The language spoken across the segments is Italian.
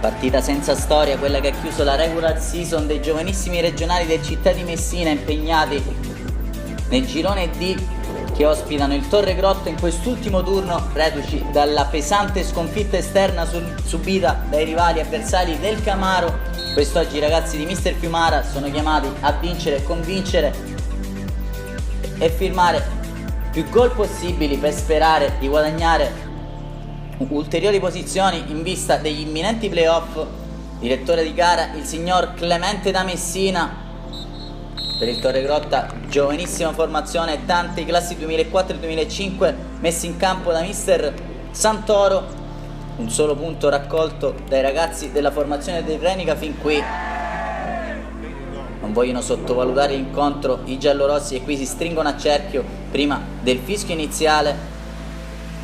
Partita senza storia, quella che ha chiuso la regular season dei giovanissimi regionali del Città di Messina impegnati nel girone D, che ospitano il Torregrotta in quest'ultimo turno, reduci dalla pesante sconfitta esterna subita dai rivali avversari del Camaro. Quest'oggi i ragazzi di Mister Fiumara sono chiamati a vincere, convincere e firmare più gol possibili per sperare di guadagnare ulteriori posizioni in vista degli imminenti playoff. Direttore di gara il signor Clemente da Messina. Per il Torregrotta giovanissima formazione, tante classi 2004-2005 messi in campo da Mister Santoro. Un solo punto raccolto dai ragazzi della formazione del Renica fin qui. Non vogliono sottovalutare l'incontro i giallorossi, e qui si stringono a cerchio prima del fischio iniziale.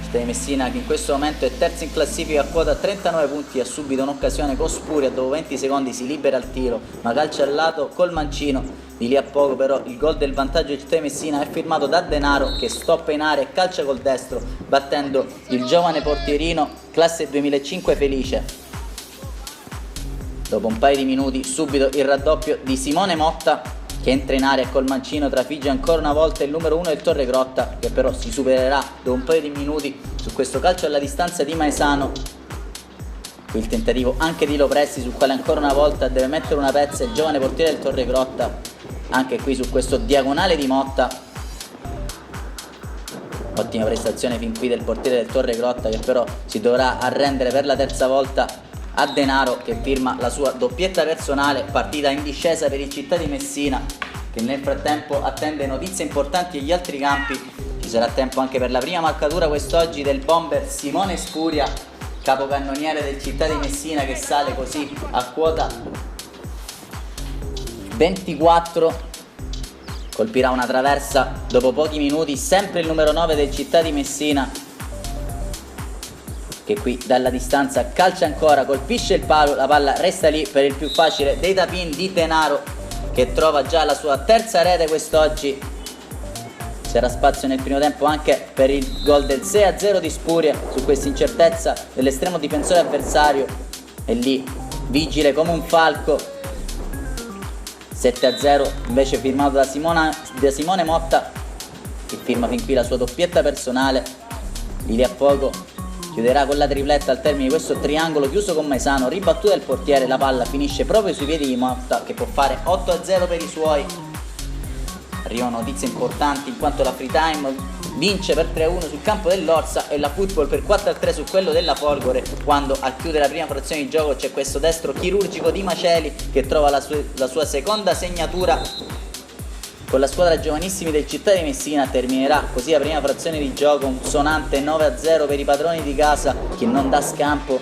Città di Messina, che in questo momento è terza in classifica a quota 39 punti, ha subito un'occasione con Spuria, dopo 20 secondi si libera al tiro, ma calcia al lato col mancino. Di lì a poco però il gol del vantaggio di Città di Messina è firmato da Denaro, che stoppa in area e calcia col destro, battendo il giovane portierino classe 2005 Felice. Dopo un paio di minuti subito il raddoppio di Simone Motta, che entra in area e col mancino trafigge ancora una volta il numero 1 del Torregrotta, che però si supererà dopo un paio di minuti su questo calcio alla distanza di Maesano. Qui il tentativo anche di Lopresti, sul quale ancora una volta deve mettere una pezza il giovane portiere del Torregrotta, anche qui su questo diagonale di Motta. Ottima prestazione fin qui del portiere del Torregrotta, che però si dovrà arrendere per la terza volta a Denaro, che firma la sua doppietta personale. Partita in discesa per il Città di Messina, che nel frattempo attende notizie importanti agli altri campi. Ci sarà tempo anche per la prima marcatura quest'oggi del bomber Simone Spuria, capocannoniere del Città di Messina, che sale così a quota 24. Colpirà una traversa dopo pochi minuti sempre il numero 9 del Città di Messina, che qui dalla distanza calcia ancora, colpisce il palo, la palla resta lì per il più facile dei tapin di Denaro, che trova già la sua terza rete quest'oggi. C'era spazio nel primo tempo anche per il gol del 6-0 di Spuria su questa incertezza dell'estremo difensore avversario, e lì vigile come un falco. 7-0 invece firmato da Simone Motta, che firma fin qui la sua doppietta personale. Di lì a poco chiuderà con la tripletta al termine di questo triangolo chiuso con Maesano, ribattuta del portiere, la palla finisce proprio sui piedi di Motta, che può fare 8-0 per i suoi. Arrivano notizie importanti, in quanto la Free Time vince per 3-1 sul campo dell'Orsa e la Football per 4-3 su quello della Folgore, quando a chiudere la prima frazione di gioco c'è questo destro chirurgico di Maceli, che trova la sua seconda segnatura con la squadra giovanissimi del Città di Messina. Terminerà così la prima frazione di gioco, un sonante 9-0 per i padroni di casa, che non dà scampo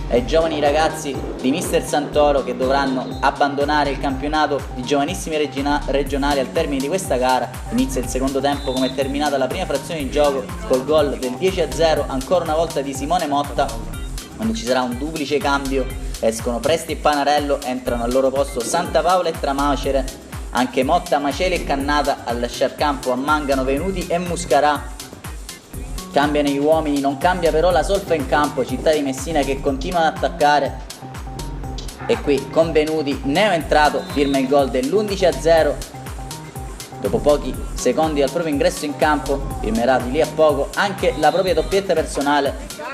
ai giovani ragazzi di Mister Santoro, che dovranno abbandonare il campionato di giovanissimi regionali al termine di questa gara. Inizia il secondo tempo come è terminata la prima frazione di gioco, col gol del 10-0 ancora una volta di Simone Motta. Quando ci sarà un duplice cambio escono Presti e Panarello, entrano al loro posto Santa Paola e Tramacere. Anche Motta, Maceli e Cannata a lasciar campo a Mangano, Venuti e Muscarà. Cambiano gli uomini, non cambia però la solfa in campo. Città di Messina che continua ad attaccare, e qui con Venuti, neo entrato, firma il gol dell'11-0 dopo pochi secondi dal proprio ingresso in campo. Firmerà di lì a poco anche la propria doppietta personale.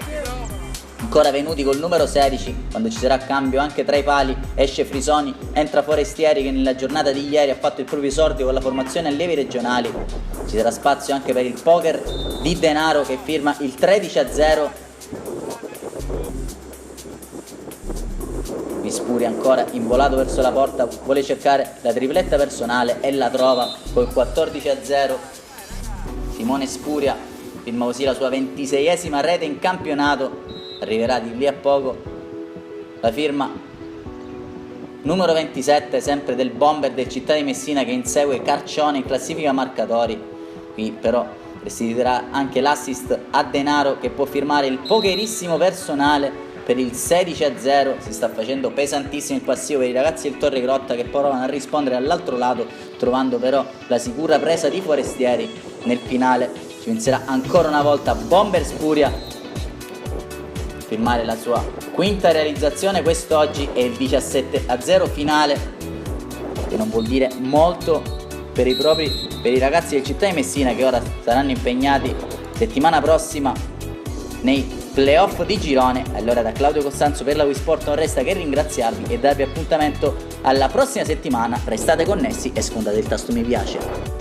Ancora Venuti col numero 16, quando ci sarà cambio anche tra i pali esce Frisoni, entra Forestieri, che nella giornata di ieri ha fatto il proprio esordio con la formazione allievi regionali. Ci sarà spazio anche per il poker di Denaro, che firma il 13-0. Vispuri ancora involato verso la porta, vuole cercare la tripletta personale e la trova col 14-0. Simone Spuria firma così la sua 26esima rete in campionato. Arriverà di lì a poco la firma numero 27 sempre del bomber del Città di Messina, che insegue Carcione in classifica marcatori. Qui però restituirà anche l'assist a Denaro, che può firmare il pokerissimo personale per il 16-0. Si sta facendo pesantissimo il passivo per i ragazzi del Torregrotta, che provano a rispondere all'altro lato, trovando però la sicura presa di Forestieri. Nel finale ci penserà ancora una volta bomber Spuria, firmare la sua quinta realizzazione. Quest'oggi è il 17-0 finale, che non vuol dire molto per i ragazzi del Città di Messina, che ora saranno impegnati settimana prossima nei playoff di girone. Allora da Claudio Costanzo per la Wii Sport non resta che ringraziarvi e darvi appuntamento alla prossima settimana. Restate connessi e sfondate il tasto mi piace.